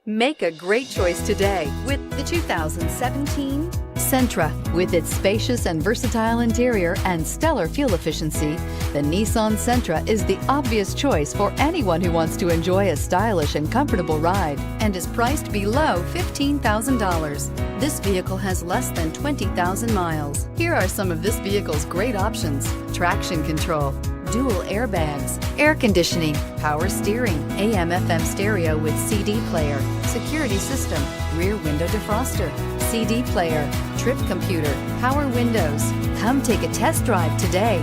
Make a great choice today with the 2017 Sentra. With its spacious and versatile interior and stellar fuel efficiency, the Nissan Sentra is the obvious choice for anyone who wants to enjoy a stylish and comfortable ride and is priced below $15,000. This vehicle has less than 20,000 miles. Here are some of this vehicle's great options: traction control, dual airbags, air conditioning, power steering, AM/FM stereo with CD player, security system, rear window defroster, CD player, trip computer, power windows. Come take a test drive today.